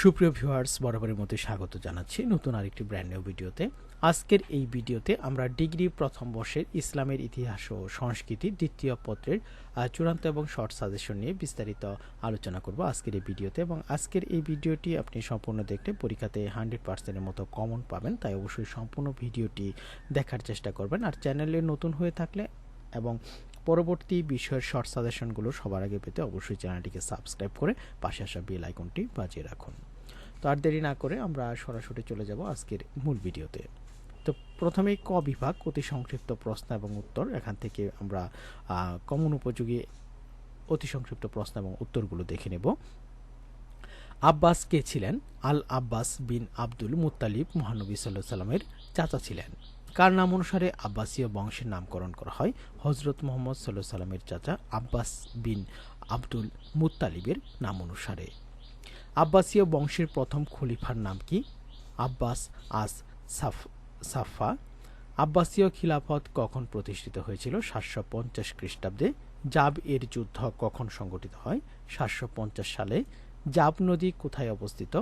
সুপ্রিয় ভিউয়ার্স, বরাবরের মতো স্বাগত জানাচ্ছি নতুন আরেকটি ব্র্যান্ড নিউ ভিডিওতে। আজকের এই ভিডিওতে আমরা ডিগ্রি প্রথম বর্ষের ইসলামের ইতিহাস ও সংস্কৃতি দ্বিতীয় পত্রের চূড়ান্ত এবং শর্ট সাজেশন নিয়ে বিস্তারিত আলোচনা করব আজকের এই ভিডিওতে। এবং আজকের এই ভিডিওটি আপনি সম্পূর্ণ দেখলে পরীক্ষাতে 100%-এর মতো কমন পাবেন, তাই অবশ্যই সম্পূর্ণ ভিডিওটি দেখার চেষ্টা করবেন। আর চ্যানেলে নতুন হয়ে থাকলে এবং পরবর্তী বিষয়ের শর্ট সাজেশনগুলো সবার আগে পেতে অবশ্যই চ্যানেলটিকে সাবস্ক্রাইব করে পাশে আসা বেল আইকনটি বাজিয়ে রাখুন। তো আর দেরি না করে আমরা সরাসরি চলে যাব আজকের মূল ভিডিওতে। তো প্রথমেই ক বিভাগ অতি সংক্ষিপ্ত প্রশ্ন এবং উত্তর, এখান থেকে আমরা কমন উপযোগী অতি সংক্ষিপ্ত প্রশ্ন এবং উত্তরগুলো দেখে নেব। আব্বাস কে ছিলেন? আল আব্বাস বিন আব্দুল মুত্তালিব মহানবী সাল্লাল্লাহু আলাইহি সাল্লামের চাচা ছিলেন। কার নাম অনুসারে আব্বাসীয় বংশের নামকরণ করা হয়? হযরত মুহাম্মদ সাল্লাল্লাহু আলাইহি সাল্লামের চাচা আব্বাস বিন আব্দুল মুত্তালিবের নাম অনুসারে। আব্বাসীয় বংশের প্রথম খলিফার নাম কি? আব্বাস আস সাফা। আব্বাসীয় খিলাফত কখন প্রতিষ্ঠিত হয়েছিল? 750 খ্রিস্টাব্দে। জাব এর যুদ্ধ কখন সংঘটিত হয়? 750 সালে। জাব নদী কোথায় অবস্থিত?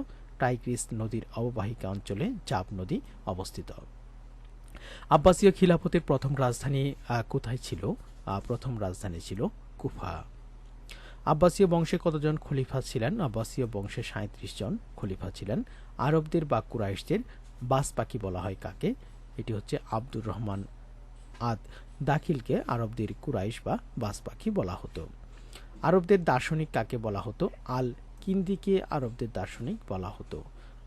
টাইগ্রিস নদীর অববাহিকা অঞ্চলে জাব নদী অবস্থিত। আব্বাসীয় খিলাফতের প্রথম রাজধানী কোথায় ছিল? প্রথম রাজধানী ছিল কুফা। আব্বাসীয় বংশে কতজন খলিফা ছিলেন? আব্বাসীয় বংশে 37 জন খলিফা ছিলেন। আরবদের বা কুরাইশদের বাস পাখি বলা হয় কাকে? এটি হচ্ছে আব্দুর রহমান আদ দাখিলকে আরবদের কুরাইশ বা বাস পাখি বলা হতো। আরবদের দার্শনিক কাকে বলা হতো? আল কিন্দিকে আরবদের দার্শনিক বলা হতো।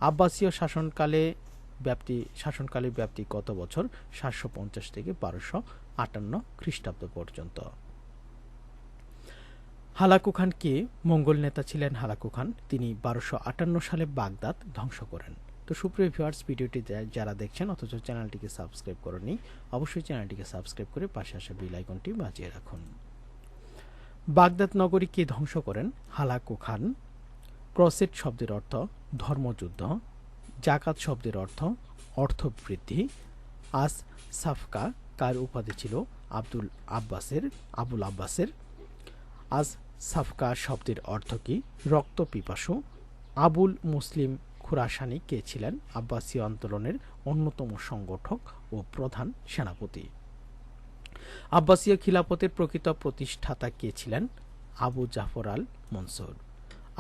আব্বাসীয় শাসনকালের ব্যাপ্তি কত বছর? 750 থেকে 1258 খ্রিস্টাব্দ পর্যন্ত। হালাকু খান কে মঙ্গল নেতা ছিলেন? হালাকু খান তিনি 1258 সালে বাগদাদ ধ্বংস করেন। তো সুপ্রিয় ভিউয়ার্স, ভিডিওটি যারা দেখছেন অথচ চ্যানেলটিকে সাবস্ক্রাইব করেননি, অবশ্যই চ্যানেলটিকে সাবস্ক্রাইব করে পাশে আসা বেল আইকনটি বাজিয়ে রাখুন। বাগদাদ নগরী কে ধ্বংস করেন? Hulagu Khan. ক্রসেট শব্দের অর্থ ধর্মযুদ্ধ। জাকাত শব্দের অর্থ অর্থবৃদ্ধি। আস সাফকা কার উপাধি ছিল? আবুল আব্বাসের। আজ সাফকা শব্দের অর্থ কি? রক্ত পিপাসু। আবুল মুসলিম খুরাসানি কে ছিলেন? আব্বাসীয় আন্দোলনের অন্যতম সংগঠক ও প্রধান সেনাপতি। আব্বাসীয় খিলাফতের প্রকৃত প্রতিষ্ঠাতা কে ছিলেন? আবু জাফর আল মনসুর।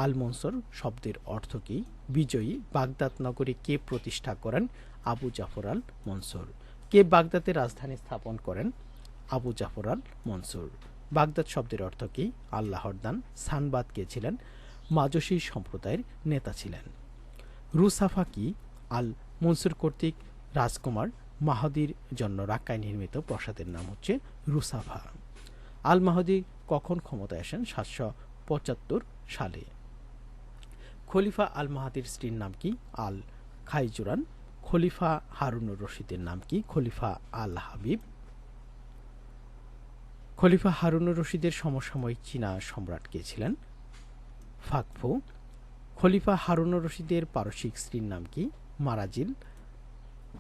আল মনসুর শব্দের অর্থ কি? বিজয়ী। বাগদাদ নগরী কে প্রতিষ্ঠা করেন? আবু জাফর আল মনসুর। কে বাগদাদের রাজধানী স্থাপন করেন? আবু জাফর আল মনসুর। বাগদাদ শব্দের অর্থ কি? আল্লাহর দান। সানবাদ কে ছিলেন? মাজুসি সম্প্রদায়ের নেতা ছিলেন। রুসাফা কি? আল মনসুর কর্তৃক রাজকুমার মাহদির জন্য রাক্কায় নির্মিত প্রাসাদের নাম হচ্ছে রুসাফা। আল মাহদি কখন ক্ষমতায় আসেন? 775 সালে। খলিফা আল মাহদির স্ত্রীর নাম কি? আল খাইজুরান। খলিফা হারুনুর রশিদের নাম কি? খলিফা আল হাবিব। খলিফা হারুনুর রশিদের সমসাময়িক চীনা সম্রাট কে ছিলেন? ফাকফু। খলিফা হারুনুর রশিদের পারসিক স্ত্রীর নাম কি? মারাজিল।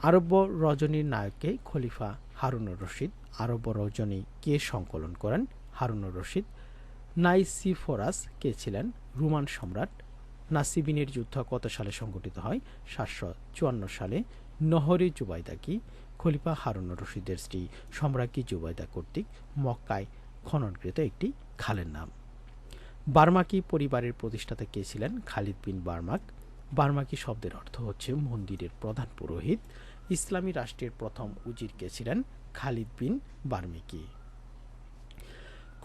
আরব্য রজনীর নায়ককে খলিফা হারুনুর রশিদ। আরব্য রজনী কে সংকলন করেন? হারুনুর রশিদ। নাইসিফোরাস কে ছিলেন? রোমান সম্রাট। নাসিবিনের যুদ্ধ কত সালে সংঘটিত হয়? 754 সালে। নহরে জুবাইদা কি? খলিফা হারুনুর রশিদের স্ত্রী সম্রাজ্ঞী জুবাইদা কর্তৃক মক্কায় খননকৃত একটি খালের নাম। বার্মাকি পরিবারের প্রতিষ্ঠাতা কে ছিলেন? খালিদ বিন বার্মাক। বার্মাকি শব্দের অর্থ হচ্ছে মন্দিরের প্রধান পুরোহিত। ইসলামী রাষ্ট্রের প্রথম উজির কে ছিলেন? খালিদ বিন বার্মিকি।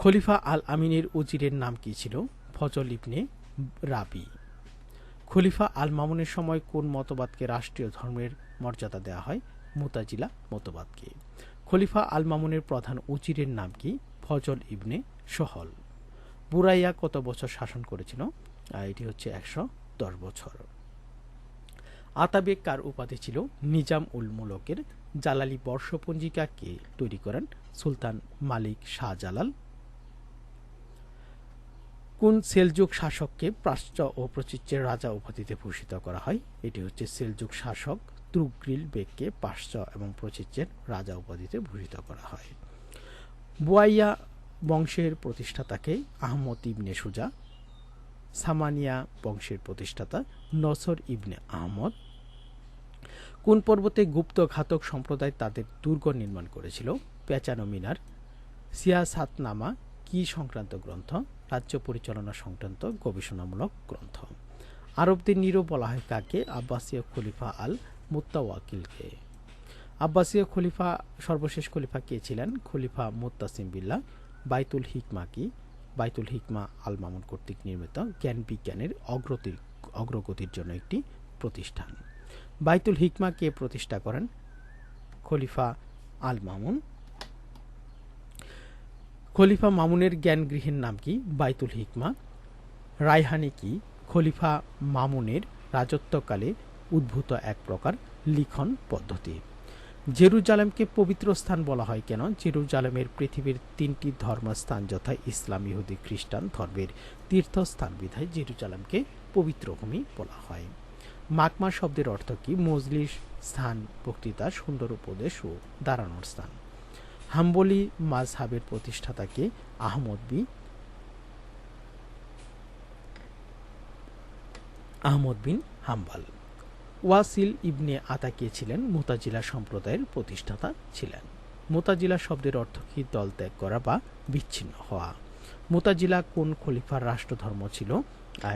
খলিফা আল আমিনের উজিরের নাম কি ছিল? ফজল ইবনে রাবি। খলিফা আল মামুনের সময় কোন মতবাদকে রাষ্ট্রীয় ধর্মের মর্যাদা দেওয়া হয়? মুতাজিলা মতবাদকে। খলিফা আল মামুনের প্রধান উজিরের নাম কি? ফজল ইবনে সহল। বুরাইয়া কত বছর শাসন করেছিল? এটি হচ্ছে 110 বছর। আতাবেক কার উপাধি ছিল? নিজাম উল মুলকের। জালালি বর্ষপঞ্জিকা কে তৈরি করেন? সুলতান মালিক শাহ জালাল। কোন সেলজুক শাসককে প্রাচ্য ও প্রাচ্যের রাজা উপাধিতে ভূষিত করা হয়? এটি হচ্ছে সেলজুক শাসক তুগরিল বেগকে পার্শ্ব এবং প্রাচ্যের রাজা উপাধিতে ভূষিত করা হয়। বুয়াইয়া বংশের প্রতিষ্ঠাতাকে? আহমদ ইবনে সুজা। সামানিয়া বংশের প্রতিষ্ঠাতা নসর ইবনে আহমদ? কোন পর্বতে গুপ্ত ঘাতক সম্প্রদায় তাদের দুর্গ নির্মাণ করেছিল? পেঁচানো মিনার। সিয়াসাতনামা কি সংক্রান্ত গ্রন্থ? রাজ্য পরিচালনা সংক্রান্ত গবেষণামূলক গ্রন্থ। আরবদের নিরো বলা হয় কাকে? আব্বাসীয় খলিফা আল মুত্তাওয়াকিলকে। আব্বাসীয় খলিফা সর্বশেষ খলিফা কে ছিলেন? খলিফা মুত্তাসিম বিল্লাহ। বাইতুল হিকমা কি? বাইতুল হিকমা আল মামুন কর্তৃক নির্মিত জ্ঞান বিজ্ঞানের অগ্রগতির জন্য একটি প্রতিষ্ঠান। বাইতুল হিকমা কে প্রতিষ্ঠা করেন? খলিফা আল মামুন। খলিফা মামুনের জ্ঞান গৃহের নাম কি? বাইতুল হিকমা। রায়হানি কি? খলিফা মামুনের রাজত্বকালে উদ্ভূত এক প্রকার লিখন পদ্ধতি। জেরুজালেমকে পবিত্র স্থান বলা হয় কেন? জেরুজালেমের পৃথিবীর 3টি ধর্মস্থান যথা ইসলাম, ইহুদি, খ্রিস্টান ধর্মের তীর্থস্থান বিধায় জেরুজালেমকে পবিত্র ভূমি বলা হয়। মাকমা শব্দের অর্থ কি? মজলিস, স্থান, বক্তৃতা, সুন্দর উপদেশ ও দাঁড়ানোর স্থান। হাম্বলি মাযহাবের প্রতিষ্ঠাতাকে? আহমদ বিন হাম্বাল। ওয়াসিল ইবনে আতা কে ছিলেন? মুতাজিলা সম্প্রদায়ের প্রতিষ্ঠাতা ছিলেন। মুতাজিলা শব্দের অর্থ কি? দল ত্যাগ করা বা বিচ্ছিন্ন হওয়া। মুতাজিলা কোন খলিফার রাষ্ট্রধর্ম ছিল?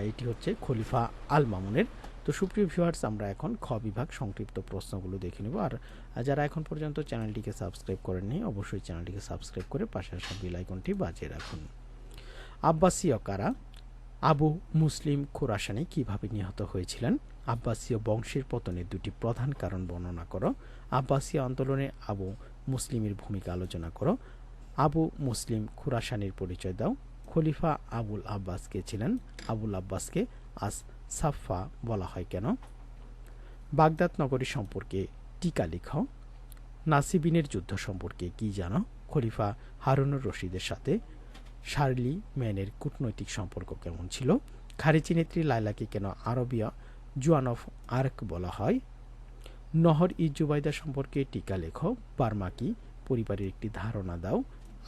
এটি হচ্ছে খলিফা আল মামুনের। তো সুপ্রিয় ভিউয়ার্স, আমরা এখন খ বিভাগ সংক্ষিপ্ত প্রশ্নগুলো দেখে নেব। আর যারা এখন পর্যন্ত চ্যানেলটিকে সাবস্ক্রাইব করেননি অবশ্যই চ্যানেলটিকে সাবস্ক্রাইব করে পাশে আসা বেল আইকনটি বাজিয়ে রাখুন। আব্বাসীয় কারা? আবু মুসলিম খুরাসানি কিভাবে নিহত হয়েছিলেন? আব্বাসীয় বংশের পতনের 2টি প্রধান কারণ বর্ণনা করো। আব্বাসীয় আন্দোলনে আবু মুসলিমের ভূমিকা আলোচনা করো। আবু মুসলিম খুরাসানির পরিচয় দাও। খলিফা আবুল আব্বাস কে ছিলেন? আবুল আব্বাসকে আস সাফা বলা হয় কেন? বাগদাদ নগরী সম্পর্কে টিকা লিখো। নাসিবিনের যুদ্ধ সম্পর্কে কি জানো? খলিফা হারুনুর রশিদের সাথে শার্লি ম্যানের কূটনৈতিক সম্পর্ক কেমন ছিল? খারিচি নেত্রী লায়লাকে কেন আরবিয়া জুয়ান অফ আর্ক বলা হয়? নহর ই জুবাইদা সম্পর্কে টিকা লেখো। বার্মা কি? পরিবারের একটি ধারণা দাও।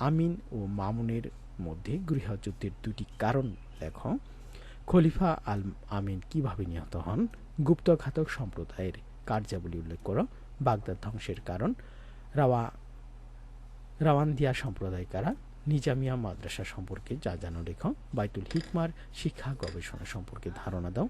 আমিন ও মামুনের মধ্যে গৃহযুদ্ধের 2টি কারণ লেখো। খলিফা আল আমিন কিভাবে নিহত হন? গুপ্তঘাতক সম্প্রদায়ের কার্যাবলী উল্লেখ করো। বাগদাদ ধ্বংসের কারণ। রাওয়ান্দিয়া সম্প্রদায় কারা? নিজামিয়া মাদ্রাসা সম্পর্কে যা জানো লেখো। বাইতুল হিকমার শিক্ষা গবেষণা সম্পর্কে ধারণা দাও।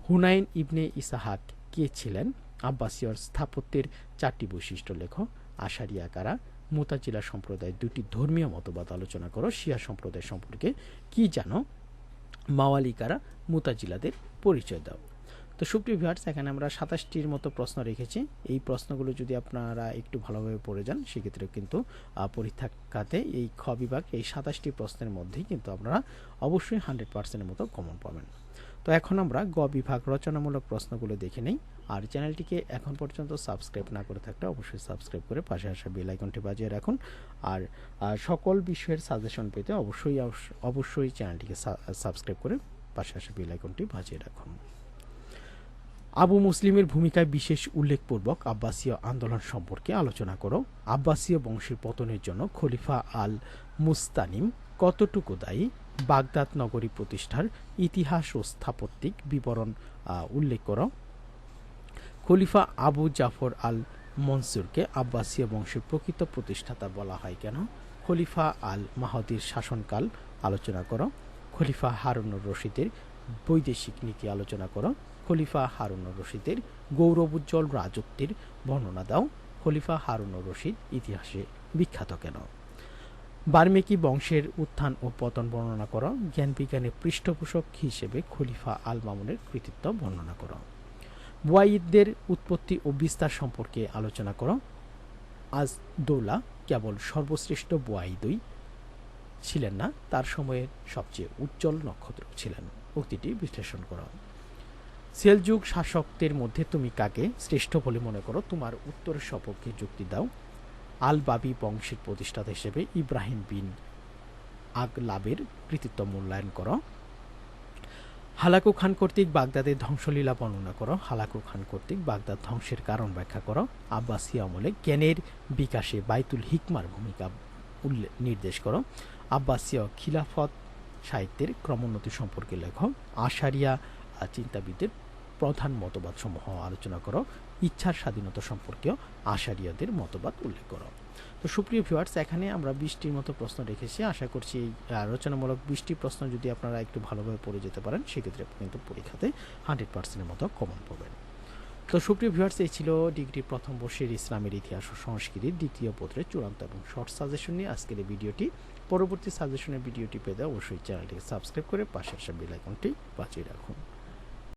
হুনাইন ইবনে ইসাহাক কে ছিলেন? আব্বাসীয় স্থাপত্যের 4টি বৈশিষ্ট্য লেখো। আশারিয়া কারা? মুতাজিলা সম্প্রদায়ের 2টি ধর্মীয় মতবাদ আলোচনা করো। শিয়া সম্প্রদায় সম্পর্কে কি জানো? মাওয়ালি কারা? মুতাজিলাদের পরিচয় দাও। তো সুপ্রিয় ভিউয়ার্স, এখানে আমরা 27টির মতো প্রশ্ন রেখেছি। এই প্রশ্নগুলো যদি আপনারা একটু ভালোভাবে পড়ে যান সেক্ষেত্রে কিন্তু পরীক্ষাতে এই খ বিভাগ এই 27টি প্রশ্নের মধ্যেই কিন্তু আপনারা অবশ্যই 100%-এর মতো কমন পাবেন। তো এখন আমরা গ বিভাগ রচনামূলক প্রশ্নগুলো দেখে নেই। আর চ্যানেলটিকে এখন পর্যন্ত সাবস্ক্রাইব না করে থাকলে অবশ্যই সাবস্ক্রাইব করে পাশে আসা বেল আইকনটি বাজিয়ে রাখুন। আর সকল বিষয়ের সাজেশন পেতে অবশ্যই চ্যানেলটিকে সাবস্ক্রাইব করে পাশে আসা বেল আইকনটি বাজিয়ে রাখুন। আবু মুসলিমের ভূমিকায় বিশেষ উল্লেখপূর্বক আব্বাসীয় আন্দোলন সম্পর্কে আলোচনা করো। আব্বাসীয় বংশের পতনের জন্য খলিফা আল মুস্তানিম কতটুকু দায়ী? বাগদাদ নগরী প্রতিষ্ঠার ইতিহাস ও স্থাপত্যিক বিবরণ উল্লেখ করো। খলিফা আবু জাফর আল মনসুরকে আব্বাসীয় বংশের প্রকৃত প্রতিষ্ঠাতা বলা হয় কেন? খলিফা আল মাহদির শাসনকাল আলোচনা করো। খলিফা হারুনুর রশিদের বৈদেশিক নীতি আলোচনা করো। খলিফা হারুনুর রশিদের গৌরবোজ্জ্বল রাজত্বের বর্ণনা দাও। খলিফা হারুনুর রশিদ ইতিহাসে বিখ্যাত কেন? বার্মেকি বংশের উত্থান ও পতন বর্ণনা করো। জ্ঞান বিজ্ঞানের পৃষ্ঠপোষক হিসেবে খলিফা আল মামুনের কৃতিত্ব বর্ণনা করো। বুয়াইদদের উৎপত্তি ও বিস্তার সম্পর্কে আলোচনা করো। আজ দৌলা কেবল সর্বশ্রেষ্ঠ বুয়াইদই ছিলেন না, তার সময়ের সবচেয়ে উজ্জ্বল নক্ষত্র ছিলেন। উক্তিটি বিশ্লেষণ করো। সেলজুক শাসকদের মধ্যে তুমি কাকে শ্রেষ্ঠ বলে মনে করো? তোমার উত্তরের সপক্ষে যুক্তি দাও। আল বাবি বংশের প্রতিষ্ঠাতা হিসেবে ইব্রাহিম বিন আগলাবের কৃতিত্ব মূল্যায়ন করো। হালাকু খান কর্তৃক বাগদাদের ধ্বংসলীলা বর্ণনা করো। হালাকু খান কর্তৃক বাগদাদ ধ্বংসের কারণ ব্যাখ্যা করো। আব্বাসীয় আমলে জ্ঞানের বিকাশে বাইতুল হিকমার ভূমিকা নির্দেশ করো। আব্বাসীয় খিলাফত সাহিত্যের ক্রমোন্নতি সম্পর্কে লেখো। আশারিয়া চিন্তাবিদের প্রধান মতবাদসমূহ আলোচনা করো। ইচ্ছার স্বাধীনতা সম্পর্কেও আশারিয়াদের মতবাদ উল্লেখ করো। তো সুপ্রিয় ভিউয়ার্স, এখানে আমরা 20টির মতো প্রশ্ন রেখেছি। আশা করছি এই রচনামূলক 20টি প্রশ্ন যদি আপনারা একটু ভালোভাবে পড়ে যেতে পারেন, সেক্ষেত্রে আপনি কিন্তু পরীক্ষাতে 100%-এর মতো কমন পাবেন। তো সুপ্রিয় ভিউয়ার্স, এই ছিল ডিগ্রি প্রথম বর্ষের ইসলামের ইতিহাস ও সংস্কৃতির দ্বিতীয় পত্রের চূড়ান্ত এবং শর্ট সাজেশন নিয়ে আজকের এই ভিডিওটি। পরবর্তী সাজেশনের ভিডিওটি পেতে অবশ্যই চ্যানেলটিকে সাবস্ক্রাইব করে পাশের বেল আইকনটি বাজিয়ে রাখুন।